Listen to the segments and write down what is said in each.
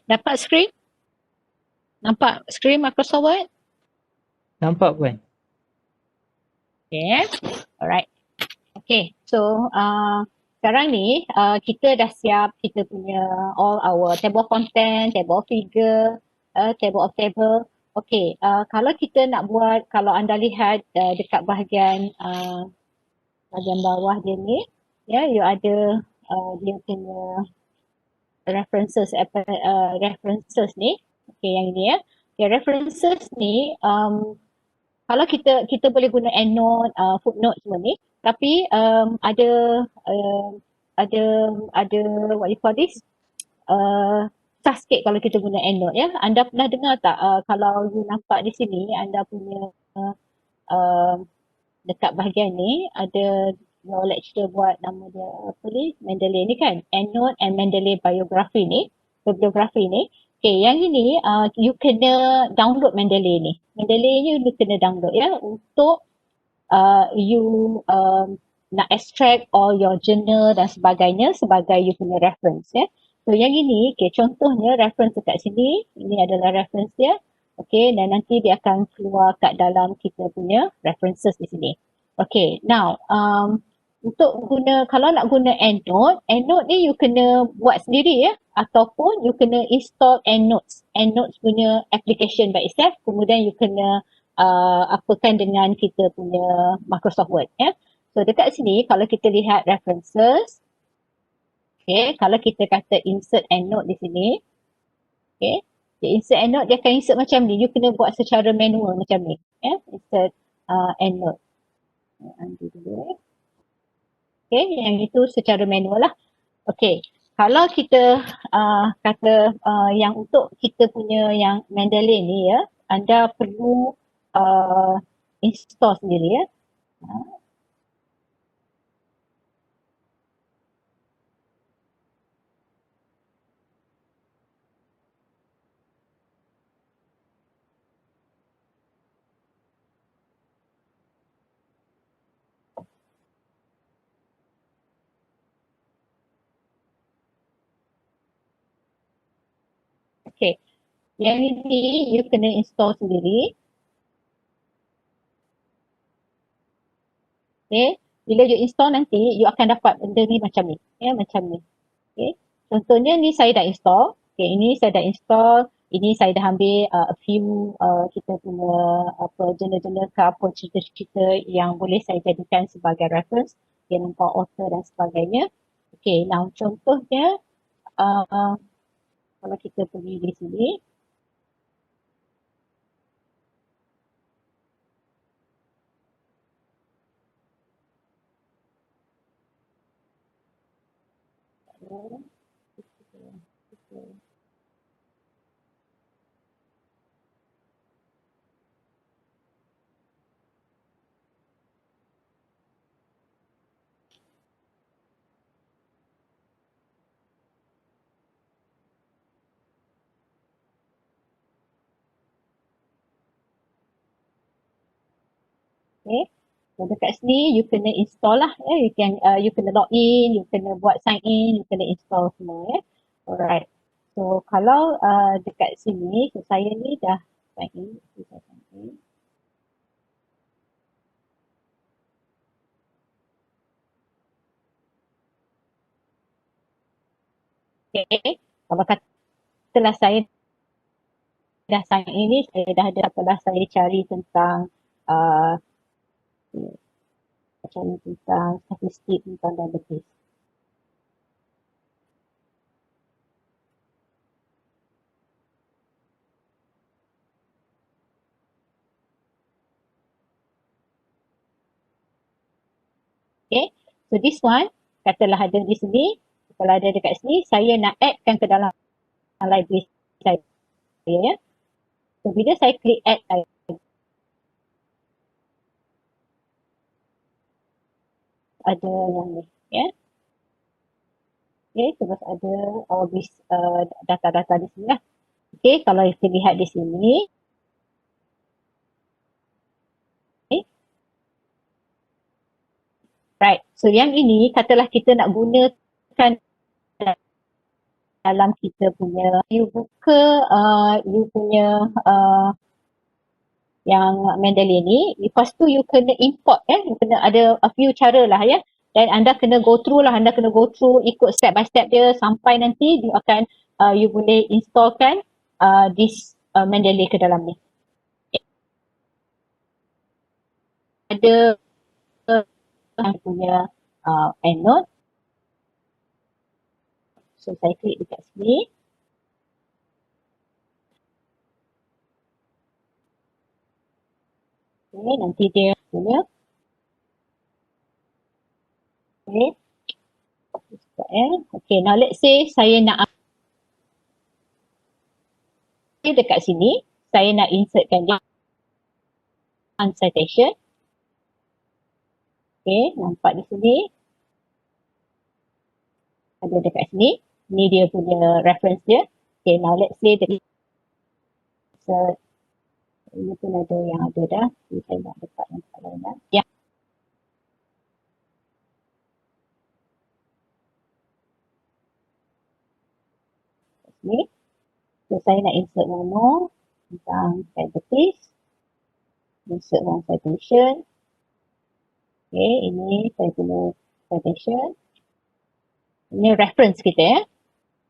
Dapat screen? Nampak screen Microsoft Word? Nampak Puan? Okay. Alright. Okay. So, sekarang ni kita dah siap kita punya all our table of content, table of figure, table of table. Okay. Kalau kita nak buat, kalau anda lihat dekat bahagian bawah dia ni, ya, you ada dia punya references ni. Okay, yang ini ya. Okay, references ni kalau kita boleh guna endnote, footnote semua ni, tapi uh, ada ada what you call this? Susah sikit kalau kita guna endnote ya. Anda pernah dengar tak kalau you nampak di sini anda punya uh, dekat bahagian ni ada your lecturer buat nama dia apa ni? Mendeley ni kan. Endnote and Mendeley biography ni, bibliografi ni. Okay, yang ini you kena download Mendeley ni. Mendeley ni you kena download ya untuk you nak extract all your journal dan sebagainya sebagai you punya reference ya. So yang ini, okay, contohnya reference dekat sini, ini adalah reference dia. Okay, dan nanti dia akan keluar kat dalam kita punya references di sini. Okay, now untuk guna, kalau nak guna EndNote, EndNote ni you kena buat sendiri ya, ataupun you kena install EndNotes. EndNotes punya application by itself, kemudian you kena apakan dengan kita punya Microsoft Word ya. So dekat sini kalau kita lihat references, okay, kalau kita kata insert EndNote di sini, okay, dia insert EndNote dia akan insert macam ni. You kena buat secara manual macam ni ya, insert EndNote. Undo dulu. Okay, yang itu secara manual lah. Okay, kalau kita kata yang untuk kita punya yang Mendeley ni ya, anda perlu install sendiri ya. Okay, yang ini you kena install sendiri. Okay, bila you install nanti, you akan dapat benda ni macam ni. Ya, macam ni. Okay, contohnya ni saya dah install. Okay, ini saya dah install. Ini saya dah ambil a few kita punya apa jurnal-jurnal ke apa cerita-cerita yang boleh saya jadikan sebagai reference. Okay, nampak author dan sebagainya. Okay, now contohnya kalau kita pergi di sini, okay, so dekat sini you kena install lah. You kena log in, you kena buat sign in, you kena install semua ya. Alright. So kalau dekat sini, so saya ni dah sign in. Saya sign in. Okay. Kalau katalah saya dah sign in ni, saya dah ada katalah saya cari tentang cari tentang statistik tentang diabetes. Okay. So this one, katalah ada di sini. Kalau ada dekat sini, saya nak addkan ke dalam library saya. Ya. So bila saya klik add, ada yang ni. Ya. Okay, terus ada all this data-data di sini lah. Okay, kalau kita lihat di sini, okay. Right, so yang ini katalah kita nak gunakan dalam kita punya, you buka you punya yang Mendeley ni, lepas tu you kena import you kena ada a few cara lah dan anda kena go through ikut step by step dia sampai nanti you akan you boleh installkan this Mendeley ke dalam ni. Ada yang punya EndNote, so saya klik dekat sini. Okay, nanti dia punya okay, now let's say saya nak dekat sini, saya nak insertkan dia citation. Okay, nampak di sini ada dekat sini, ni dia punya reference dia. Okay, now let's say that ini pun ada yang ada dah, jadi saya nak letak yang tempat lain dah. Ya. Ni, so saya nak insert one more tentang diabetes, insert one citation. Okay, ini saya punya citation. Ini reference kita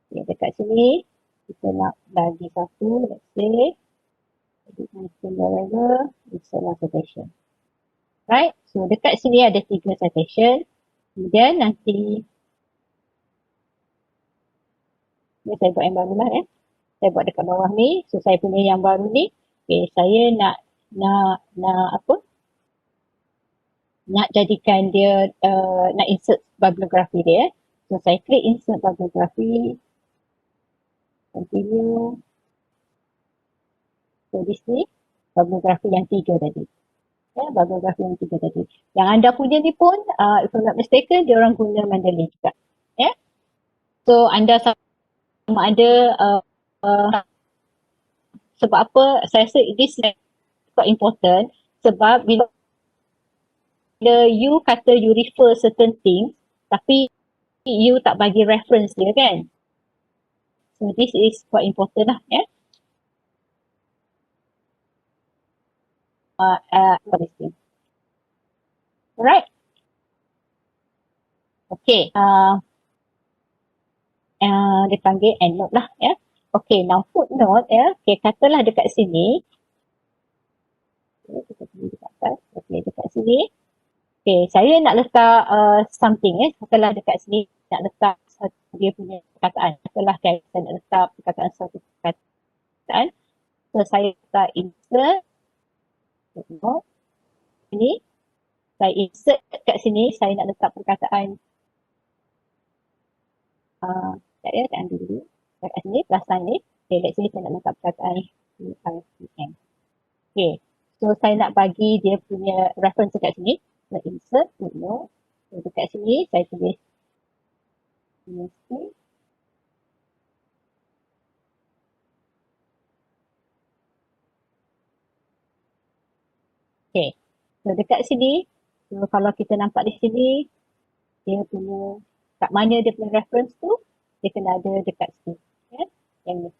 okay, dekat sini kita nak bagi satu, let's say insert one citation. Right, so dekat sini ada 3 citation. Kemudian nanti saya buat yang baru lah saya buat dekat bawah ni, so saya punya yang baru ni, okay, saya nak nak jadikan dia nak insert bibliografi dia so saya klik insert bibliografi, continue. So di sini bibliografi yang 3 tadi, bibliografi yang 3 tadi. Yang anda punya ni pun if I'm not mistaken dia orang guna Mendeley juga so anda sama ada sebab apa saya rasa this is quite important, sebab bila you kata you refer certain things tapi you tak bagi reference dia kan, so this is quite important lah for this thing. Alright, okay, dia panggil EndNote lah okay, now footnote okay, katalah dekat sini kita pilih dekat atas, okay, dekat sini okay, saya nak letak something katalah dekat sini nak letak dia punya perkataan, katalah kan saya nak letak perkataan satu perkataan, so saya letak insert footnote ini, saya insert kat sini, saya nak letak perkataan saya ambil dulu kat sini, plus sign ni, okay, let's say saya nak letak perkataan UICM. Okay, so saya nak bagi dia punya reference dekat sini, saya insert footnote, so dekat sini saya tulis university, okay, so dekat sini, so kalau kita nampak di sini, dia punya, kat mana dia punya reference tu, dia kena ada dekat sini, yang ni.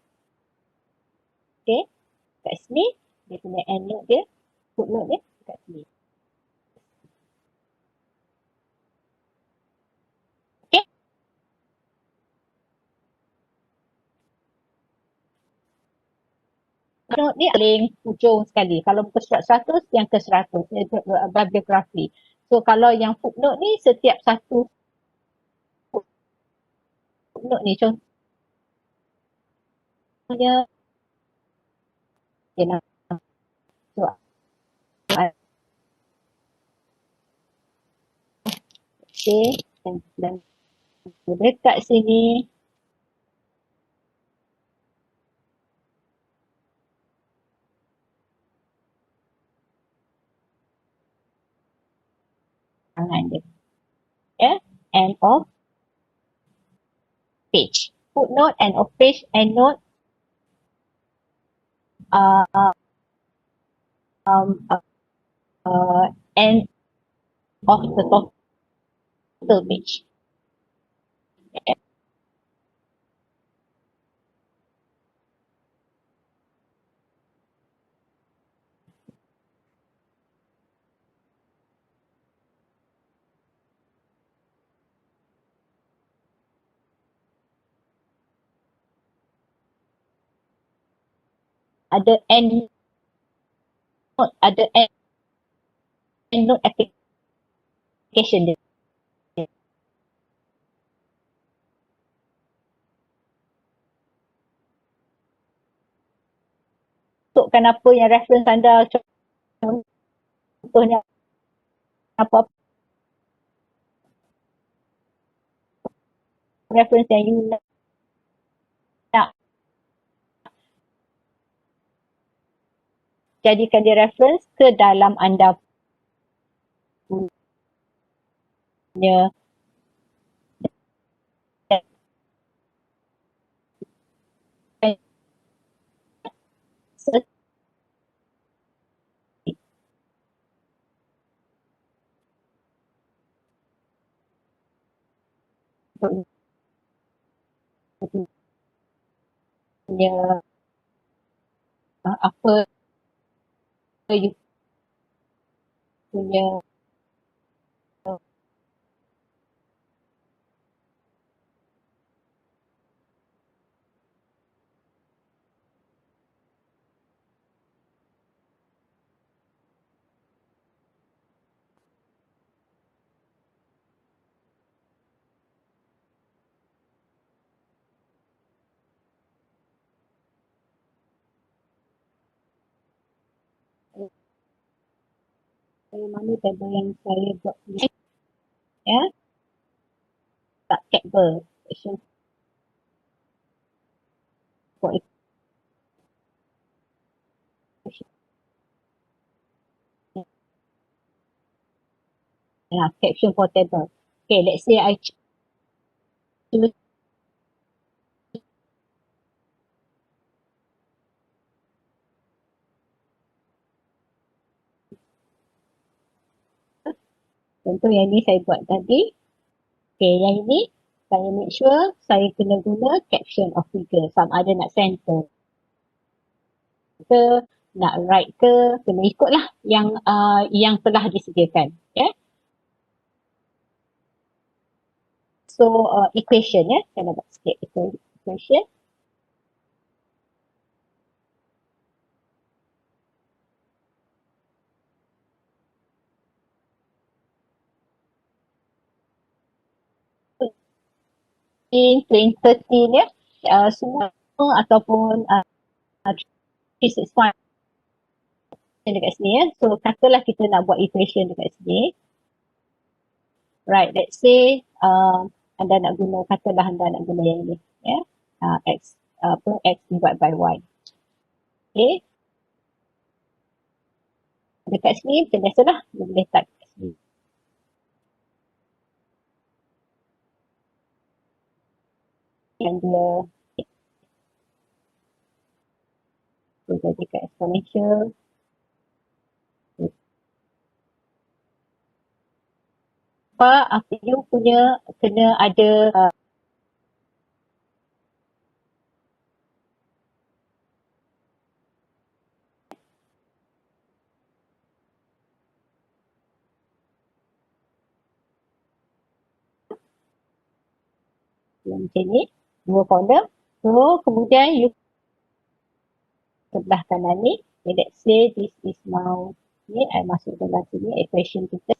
Okay, kat sini, dia punya EndNote dia, footnote dia dekat sini. Okay. Footnote ni paling hujung sekali. Kalau muka surat 100, yang ke 100, bibliografi. So kalau yang footnote ni, setiap satu footnote ni, contohnya, so, okay, dan dekat sini, tangan dia. End of page. Footnote, end of page, EndNote, end of the total page. ada end note, ada end note application dia. Masukkan apa yang reference anda, contohnya apa reference yang you nak jadikan dia reference ke dalam anda punya punya apa you punya mana table yang saya buat ni, ya, tak table action for equation, caption for table. Okay, let's say I choose contoh yang ni saya buat tadi. Okay, yang ini saya make sure saya kena guna caption of figure. Sama ada nak center ke, nak right ke, kena ikutlah yang telah disediakan. Ya. So equation, ya, saya nak buat sikit equation. In 2013, ya, semua ataupun 365 dekat sini, ya. So katalah kita nak buat equation dekat sini. Right, let's say anda nak guna, katalah anda nak guna yang ni, ya, x divide by y. Okay, dekat sini macam biasalah, dia boleh type kat sini. Yang dia jadikan exponential. Apa you punya kena ada yang macam ni, dua column. So kemudian you sebelah kanan ni, okay, let's say this is now ni, I masuk dalam sini equation kita.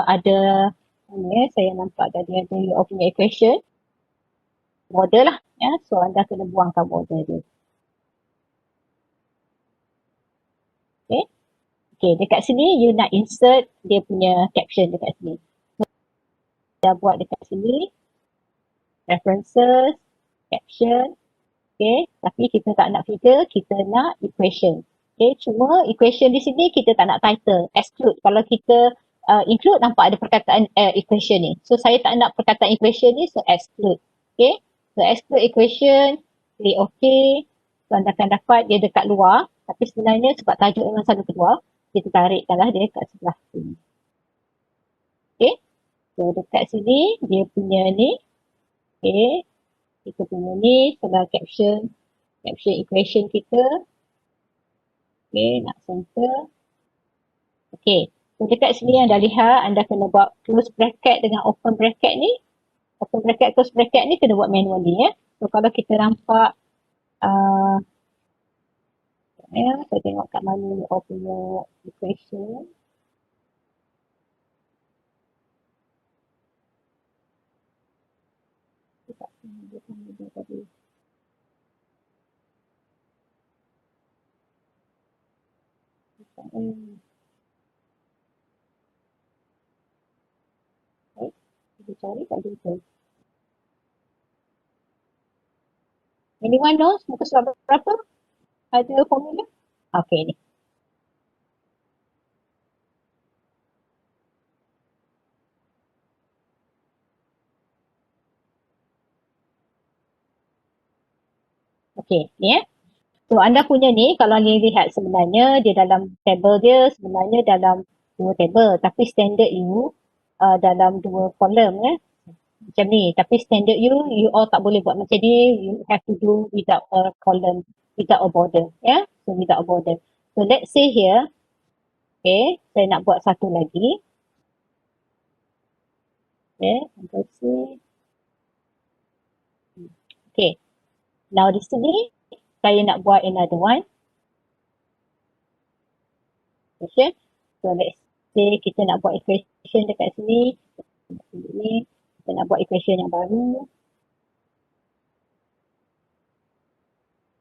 Ada ni, saya nampak tadi ada you punya equation border lah, ya. So anda kena buangkan border dia. Okay. Okay, dekat sini you nak insert dia punya caption dekat sini. Dah buat dekat sini references, caption. Okay, tapi kita tak nak figure, kita nak equation. Okay, cuma equation di sini kita tak nak title, exclude. Kalau kita include, nampak ada perkataan equation ni. So saya tak nak perkataan equation ni, so exclude. Okay, so exclude equation, klik OK. So anda akan dapat dia dekat luar, tapi sebenarnya sebab tajuk memang selalu keluar, kita tarikkanlah dia kat sebelah sini. Okay, so dekat sini dia punya ni. Okay, kita punya ni sebelah caption equation kita. Okay, nak center. Okay, so dekat sini anda lihat, anda kena buat close bracket dengan open bracket ni. Open bracket, close bracket ni kena buat manually ya. So kalau kita nampak saya tengok kat mana ni punya equation. Kita cari kat Google. Anyone knows muka surat berapa? Ada formula? Okay ni. Okay, ni ya. So anda punya ni kalau anda lihat sebenarnya dia dalam table dia sebenarnya dalam 2 table tapi standard you dalam 2 kolom ya. Macam ni. Tapi standard you all tak boleh buat macam ni. You have to do without a column, without a border. Ya. So without a border. So let's say here. Okay. Saya nak buat satu lagi. Okay. Let's see. Okay. Now di sini saya nak buat another one. Okay. So let's say kita nak buat equation dekat sini. Kita nak buat equation yang baru.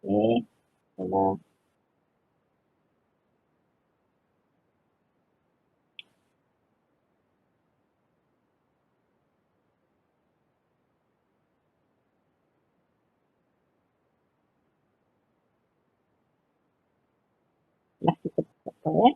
Okay. Kalau lah kita buat ya.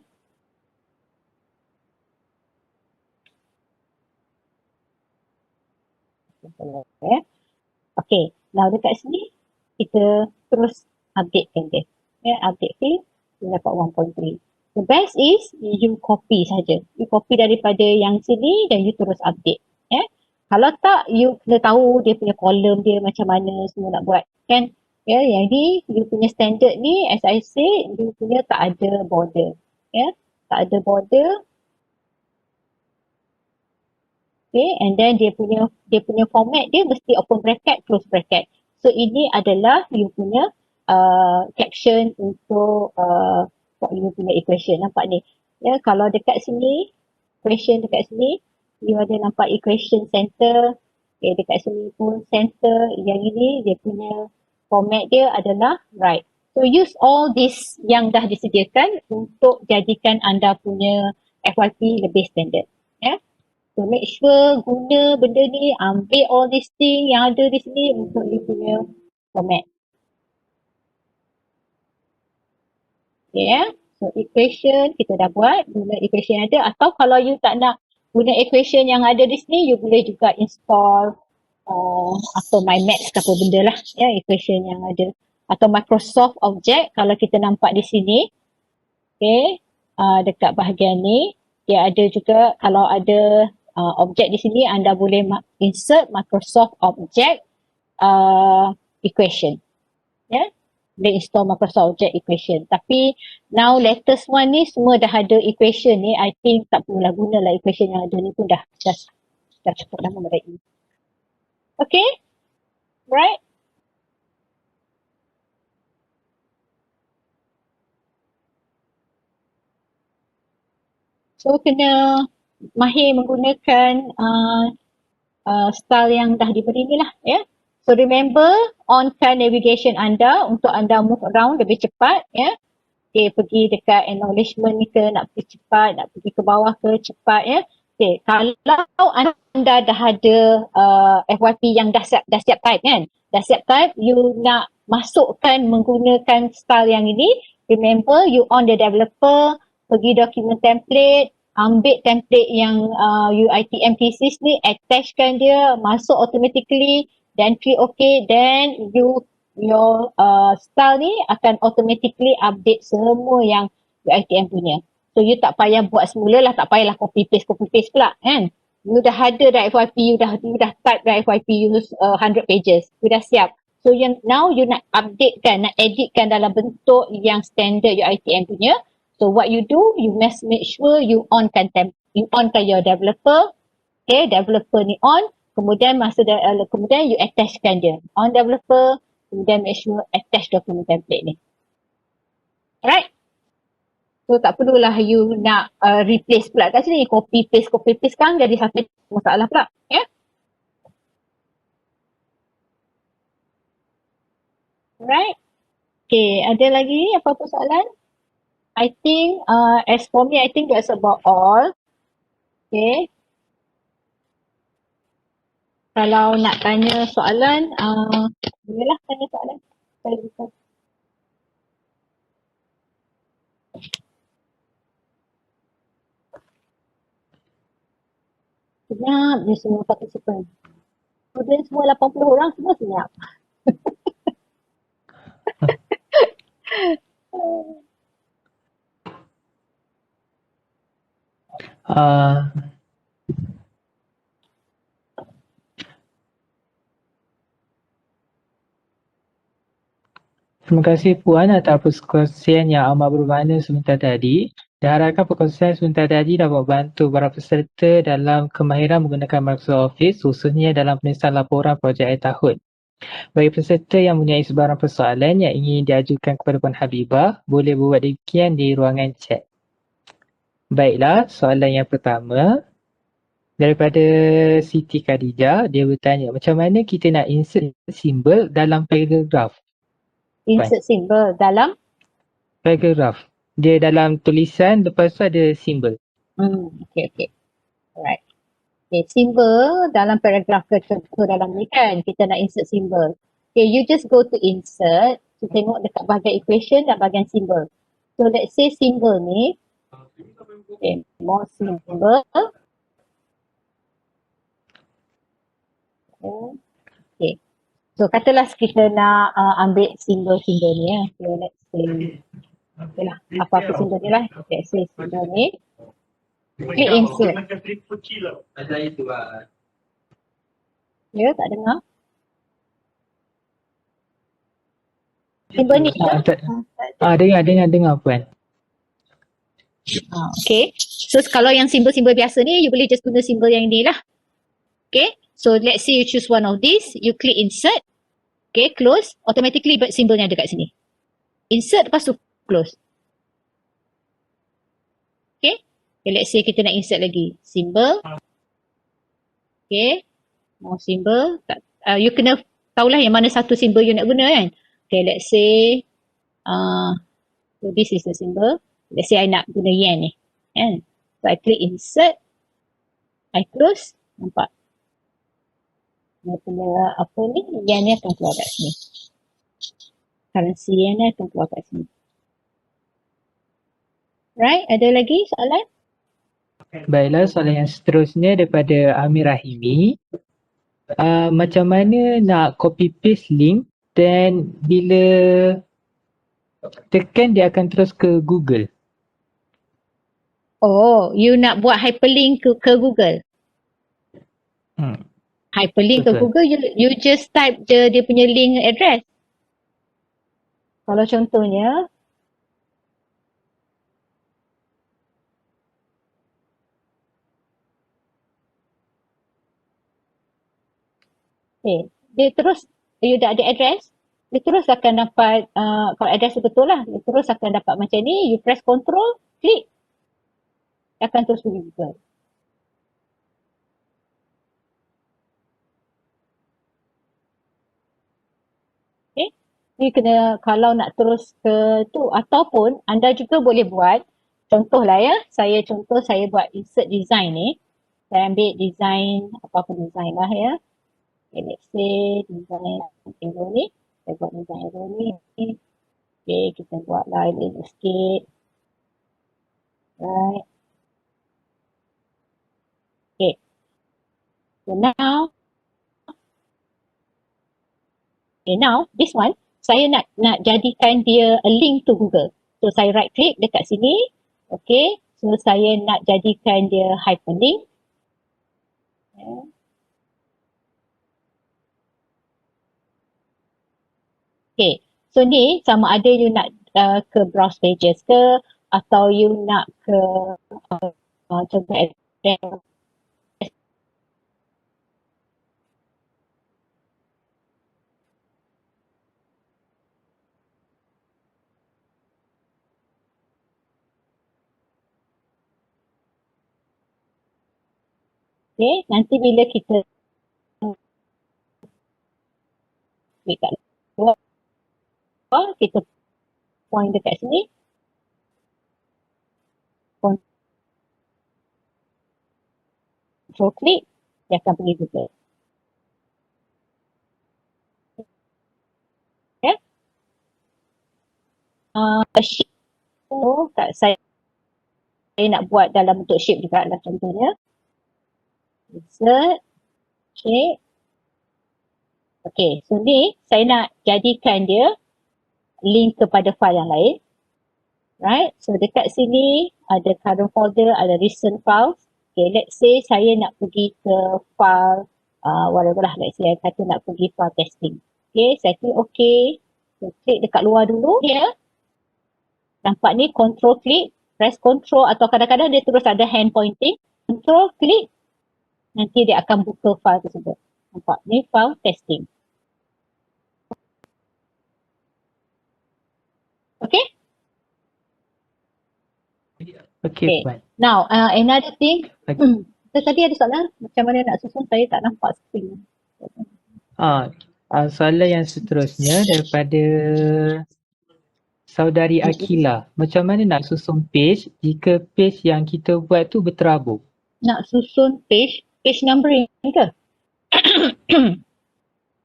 Okay, now dekat sini kita terus updatekan dia. Ya, update field, kita dapat 1.3. The best is you copy saja. You copy daripada yang sini dan you terus update. Ya. Kalau tak, you kena tahu dia punya kolom dia macam mana semua nak buat. Kan? Ya, yang ni, you punya standard ni, as I said, you punya tak ada border. Ya, tak ada border. Okay, and then dia punya format dia mesti open bracket, close bracket. So ini adalah you punya caption untuk you punya equation. Nampak ni. Ya, kalau dekat sini, equation dekat sini, you ada nampak equation center. Okay, dekat sini pun center. Yang ini dia punya format dia adalah right. So use all this yang dah disediakan untuk jadikan anda punya FYP lebih standard. Ya. So make sure guna benda ni, ambil all these thing yang ada di sini untuk you punya format. Okay, ya. So equation kita dah buat, guna equation yang ada, atau kalau you tak nak guna equation yang ada di sini, you boleh juga install apa MyMaths ke apa benda lah, ya, equation yang ada. Atau Microsoft Object kalau kita nampak di sini. Okay, dekat bahagian ni, dia ada juga kalau ada objek di sini anda boleh insert Microsoft Object equation. Ya. Yeah? Boleh install Microsoft Object equation. Tapi now latest one ni semua dah ada equation ni. I think tak perlulah gunalah equation yang ada ni pun dah cukup dah memadai. Okay? Right? So kena mahir menggunakan style yang dah diberi ni lah ya. So remember on-kan navigation anda untuk anda move around lebih cepat ya. Okay, pergi dekat acknowledgement ni ke nak pergi cepat, nak pergi ke bawah ke cepat ya. Okay, kalau anda dah ada FYP yang dah siap type kan. Dah siap type, you nak masukkan menggunakan style yang ini, remember you on the developer, pergi document template, ambil template yang UiTM thesis ni, attachkan dia, masuk automatically, dan klik OK, then your style ni akan automatically update semua yang UiTM punya. So you tak payah buat semula lah, tak payahlah copy paste pula kan. You dah ada dah FYP, you dah type dah FYP you 100 pages, you dah siap. So now you nak updatekan, nak editkan dalam bentuk yang standard UiTM punya. So what you do, you must make sure you onkan your developer. Okay, developer ni on. Kemudian kemudian you attachkan dia on developer, kemudian make sure attach document template ni. Alright? So tak perlulah you nak replace pula kat sini, copy paste kan jadi satu masalah pula. Ya? Alright? Okay, ada lagi apa-apa soalan? I think as for me, I think that's about all. Okay. Kalau nak tanya soalan, bolehlah tanya soalan. Saya buka. Senyap je semua participant. Student semua 80 orang semua senyap. Uh, Terima kasih Puan atas perkongsian yang amat bermakna sebentar tadi. Diharapkan perkongsian sebentar tadi dapat membantu para peserta dalam kemahiran menggunakan Microsoft Office, khususnya dalam penulisan laporan projek akhir tahun. Bagi peserta yang mempunyai sebarang persoalan yang ingin diajukan kepada Puan Habibah, boleh buat demikian di ruangan chat. Baiklah, soalan yang pertama daripada Siti Khadijah, dia bertanya macam mana kita nak insert simbol dalam paragraf? Insert symbol dalam? Paragraf. Dia dalam tulisan, lepas tu ada simbol. Okay. Alright. Okay, simbol dalam paragraf ke contoh dalam ni kan, kita nak insert simbol. Okay, you just go to insert, so tengok dekat bahagian equation dan bahagian simbol. So let's say simbol ni, okay, more symbol. Okay. So katalah kita nak ambil simbol-simbol ni ya. So let's say, okay lah, apa-apa simbol ni lah. Let's say simbol ni. Klik insert. Ya, tak dengar. Simbol ni. Dengar Puan. Okay. So kalau yang simbol-simbol biasa ni, you boleh just guna simbol yang ni lah. Okay. So let's say you choose one of these, you click insert. Okay, close. Automatically simbolnya ada kat sini. Insert lepas tu close. Okay. Okay, let's say kita nak insert lagi. Symbol. Okay. More symbol. You kena tahulah yang mana satu symbol you nak guna kan. Okay, let's say so this is the symbol. Let's say I nak guna yen ni. Kan? So I click insert. I close. Nampak? Dia punya apa ni, yen ni akan keluar kat sini. Currency yen ni akan keluar kat sini. Right, ada lagi soalan? Baiklah, soalan yang seterusnya daripada Amir Rahimi. Macam mana nak copy paste link dan bila tekan dia akan terus ke Google? Oh, you nak buat hyperlink ke Google? Hyperlink ke Google, you just type dia punya link address. Kalau contohnya, dia terus, you dah ada address, dia terus akan dapat, kalau address betul lah, dia terus akan dapat macam ni, you press control, klik, akan terus pergi Google. You kena, kalau nak terus ke tu, ataupun anda juga boleh buat, contoh lah ya, saya buat insert design ni, saya ambil design, apa-apa design lah ya. Okay, let's say design arrow ni, saya buat design arrow ni. Okay, kita buat lah elok sikit. Right. Okay. So now this one, saya nak jadikan dia a link to Google. So saya right click dekat sini. Okay. So saya nak jadikan dia hyperlink. Okay. So ni sama ada you nak ke browse pages ke atau you nak ke contoh Okay, nanti bila kita klik kat luar, kita point dekat sini, control klik, dia akan pergi Google. Okay. Sheet tu saya nak buat dalam bentuk shape juga lah contohnya. Insert, okay. Okay, so ni saya nak jadikan dia link kepada file yang lain. Right, so dekat sini ada current folder, ada recent files. Okay, let's say saya nak pergi ke file, whatever lah, let's say saya kata nak pergi file testing. Okay, saya klik okay. So, klik dekat luar dulu. Here, nampak ni control klik, press control atau kadang-kadang dia terus ada hand pointing. Control klik, nanti dia akan buka file tersebut. Nampak, ni file testing. Okay? Okay, Puan. Now, another thing, Okay. tadi ada soalan macam mana nak susun, saya tak nampak screen. Soalan yang seterusnya daripada saudari Akila. Macam mana nak susun page jika page yang kita buat tu berterabur? Nak susun page numbering ke?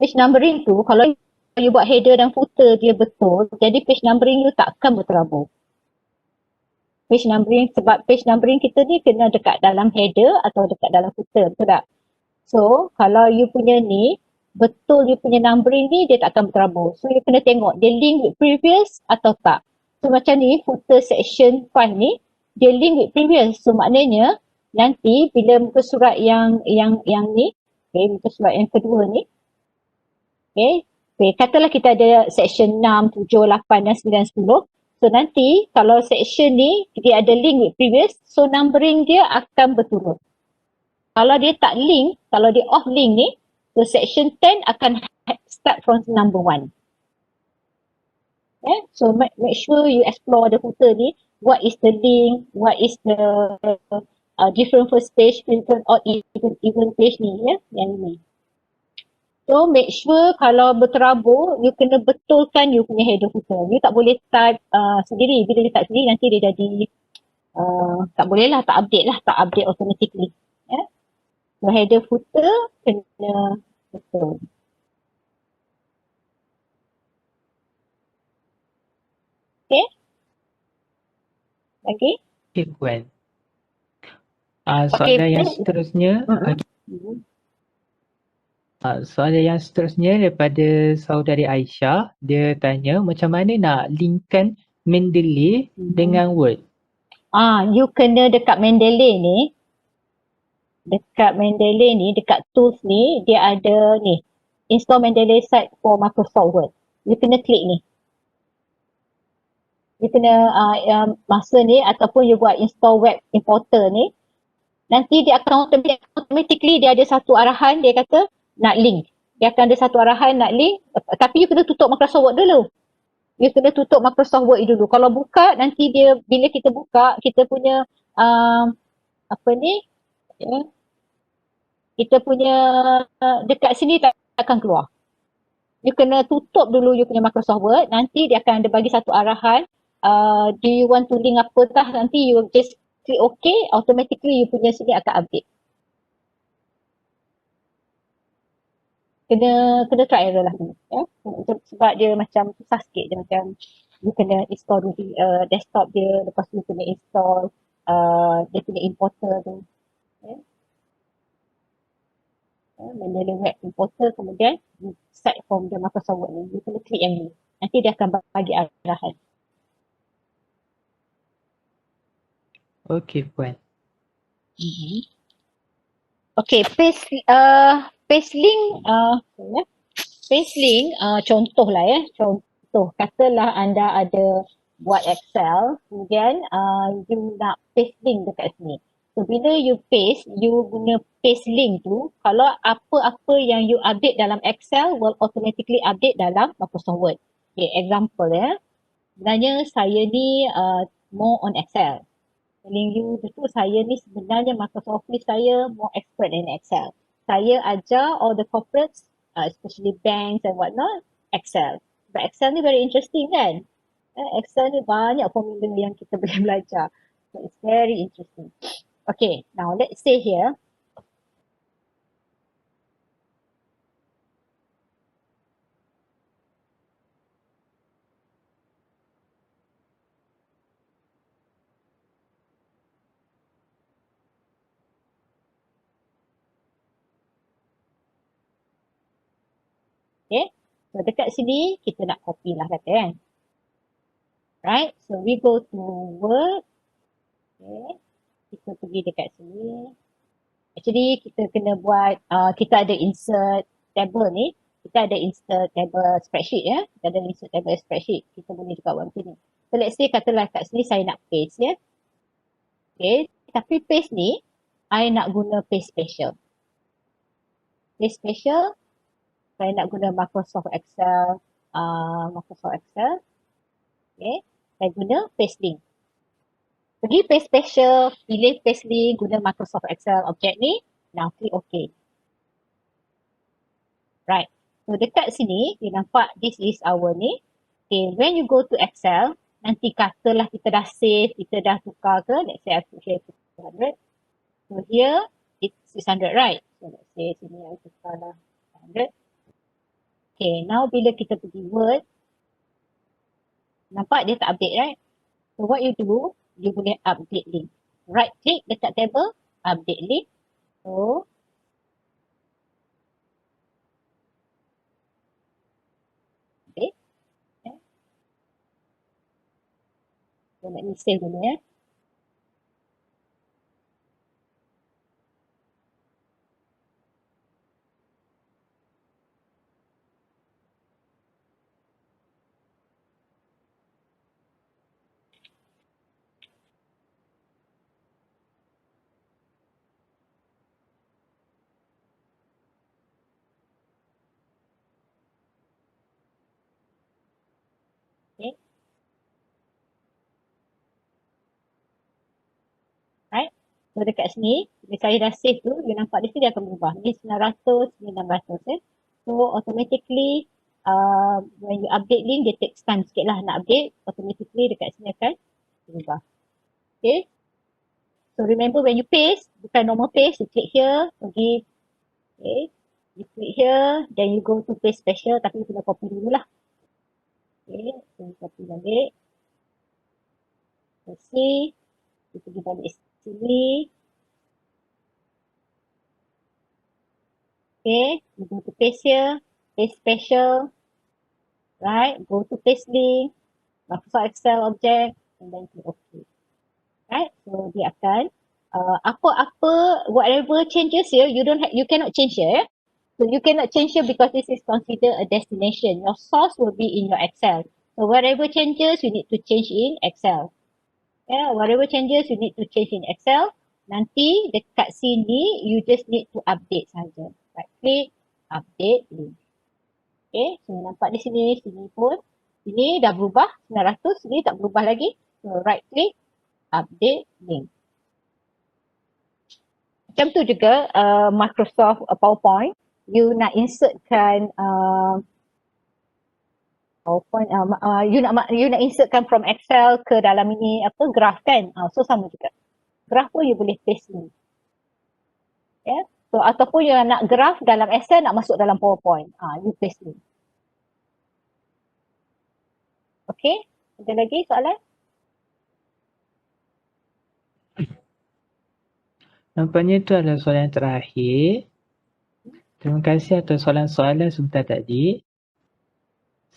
Page numbering tu kalau you buat header dan footer dia betul, jadi page numbering you takkan berterabur. Page numbering, sebab page numbering kita ni kena dekat dalam header atau dekat dalam footer, betul tak? So, kalau you punya ni, betul you punya numbering ni, dia tak akan berterabur. So, you kena tengok, dia link with previous atau tak. So, macam ni, footer section 5 ni, dia link with previous. So, maknanya, nanti bila muka surat yang ni, okay, muka surat yang kedua ni, okay, katalah kita ada section 6, 7, 8 dan 9, 10. So nanti kalau section ni dia ada link with previous, so numbering dia akan berturut. Kalau dia tak link, kalau dia off link ni, so section 10 akan start from number 1. Okay? So make sure you explore the footer ni, what is the link, what is the different first page, different or even page ni, ya, yang ni. So make sure kalau berterabur, you kena betulkan you punya header footer. You tak boleh type sendiri. Bila you type sendiri nanti dia jadi tak boleh lah, tak update automatically. Yeah? So header footer kena betul. Okay? Lagi? Okay, Puan. Soalan yang seterusnya. Soalan yang seterusnya daripada saudari Aisyah. Dia tanya macam mana nak linkkan Mendeley dengan Word. You kena dekat Mendeley ni. Dekat Mendeley ni, dekat tools ni, dia ada ni. Install Mendeley site for Microsoft Word. You kena klik ni. You kena masa ni ataupun you buat install web importer ni. Nanti dia akan automatically dia ada satu arahan, dia kata nak link. Dia akan ada satu arahan nak link, tapi you kena tutup Microsoft Word dulu. You kena tutup Microsoft Word dulu. Kalau buka, nanti dia, bila kita buka, kita punya kita punya dekat sini tak akan keluar. You kena tutup dulu you punya Microsoft Word, nanti dia akan ada bagi satu arahan, do you want to link apa tah, nanti you just click OK, automatically you punya sini akan update. Kena try error lah ni, ya. Sebab dia macam susah sikit, dia macam you kena install dulu desktop dia, lepas tu you kena install dia punya importer tu, ya. Mendeley web importer, kemudian you set from the Microsoft Word ni, you kena klik yang ni, nanti dia akan bagi arahan. Okay, Puan. Okay, paste link, contoh lah ya, contoh. Katalah anda ada buat Excel, kemudian you nak paste link dekat sini. So bila you paste, you guna paste link tu, kalau apa-apa yang you update dalam Excel will automatically update dalam Microsoft Word. Okay, example ya. Sebenarnya saya ni more on Excel. telling you betul saya ni sebenarnya Microsoft Office saya more expert in Excel. Saya ajar all the corporates, especially banks and whatnot, Excel. But Excel ni very interesting kan? Excel ni banyak formula yang kita boleh belajar. So it's very interesting. Okay, now let's say here, okay, so dekat sini kita nak copy lah kata kan. Right, so we go to Word. Okay, kita pergi dekat sini. Actually kita kena buat, kita ada insert table ni. Kita ada insert table spreadsheet ya. Kita ada insert table spreadsheet. Kita boleh juga buat macam ni. So let's say katalah kat sini saya nak paste ya. Okay, tapi paste ni, I nak guna paste special. Paste special, saya nak guna Microsoft Excel. Microsoft Excel. Okay, saya guna paste link. Pergi paste special, pilih paste link, guna Microsoft Excel objek ni. Now click OK. Right. So dekat sini, you nampak this is our ni. Okay, when you go to Excel, nanti katalah kita dah save, kita dah tukar ke, let's say I put here 200. So here, it's 600, right? So let's say sini I tukar lah 100. Okay, now bila kita pergi Word, nampak dia tak update, right? So what you do, you boleh update link. Right click dekat table, update link. So, okay. So let me save dulu ya. Okay. Right. So dekat sini, bila saya dah save tu, you nampak di sini dia akan berubah. Ni 900, ni 600 ya. So automatically, when you update link, dia takes time sikit lah nak update. Automatically dekat sini akan berubah. Okay. So remember when you paste, bukan normal paste, you click here, pergi, okay. You click here, then you go to paste special, tapi you kena copy dulu lah. Okay, so you copy balik. Let's see, you pergi balik sini. Okay, you go to paste here, paste special, right, go to paste link, Microsoft Excel object, and then click OK. Right, so dia akan, apa-apa, whatever changes here, you cannot change here. So you cannot change here because this is considered a destination. Your source will be in your Excel. So whatever changes, you need to change in Excel. Yeah, whatever changes, you need to change in Excel. Nanti dekat sini, you just need to update saja. Right click, update link. Okay, so nampak di sini, sini pun. Sini dah berubah 900, sini tak berubah lagi. So right click, update link. Macam tu juga Microsoft PowerPoint. You nak insertkan PowerPoint, you nak insertkan from Excel ke dalam ini apa graph kan? So sama juga. Graph pun you boleh paste ni. Ya. Yeah? So ataupun you nak graph dalam Excel nak masuk dalam PowerPoint. You paste ni. Okay, ada lagi soalan? Nampaknya itu adalah soalan terakhir. Terima kasih atas soalan-soalan sebentar tadi.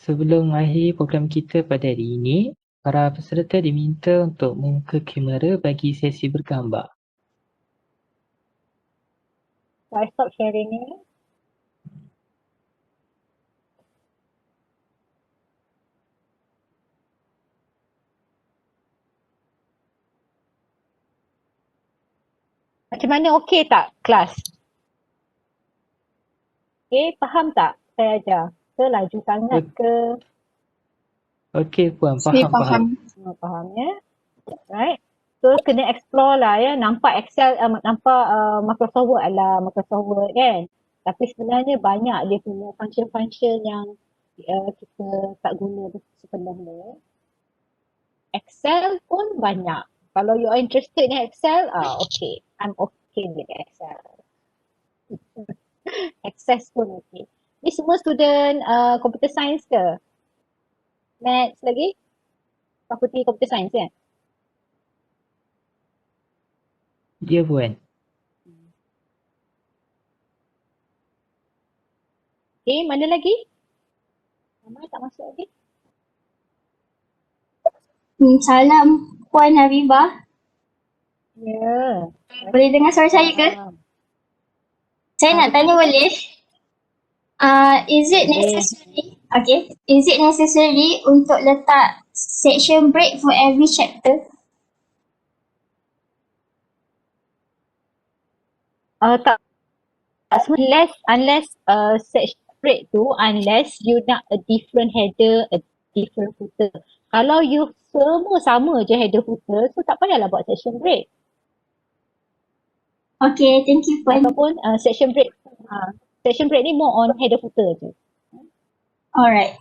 Sebelum mengakhiri program kita pada hari ini, para peserta diminta untuk membuka kamera bagi sesi bergambar. So I stop sharing ni. Macam mana, okey tak kelas? Okay, faham tak saya ajar? Ke laju sangat ke? Okey puan, Saya faham. Semua faham ya? Right. So kena explore lah ya. Nampak Excel, nampak Microsoft Word adalah Microsoft Word kan. Tapi sebenarnya banyak dia punya function-function yang kita tak guna sebenarnya. Excel pun banyak. Kalau you are interested in Excel, okay. I'm okay with Excel. Access pun okay. Ni semua student computer science ke? Maths lagi? Fakulti computer science kan? Dia pun. Okay, mana lagi? Nama tak masuk lagi? Salam Puan Habibah. Ya. Boleh dengar suara saya ke? Saya nak tanya boleh? Is it necessary? Okay. Is it necessary untuk letak section break for every chapter? Tak. Unless separate tu, unless you nak a different header, a different footer. Kalau you semua sama je header footer, so tak payahlah buat section break. Okay, thank you Puan. Ataupun section break ni more on header footer je. Alright.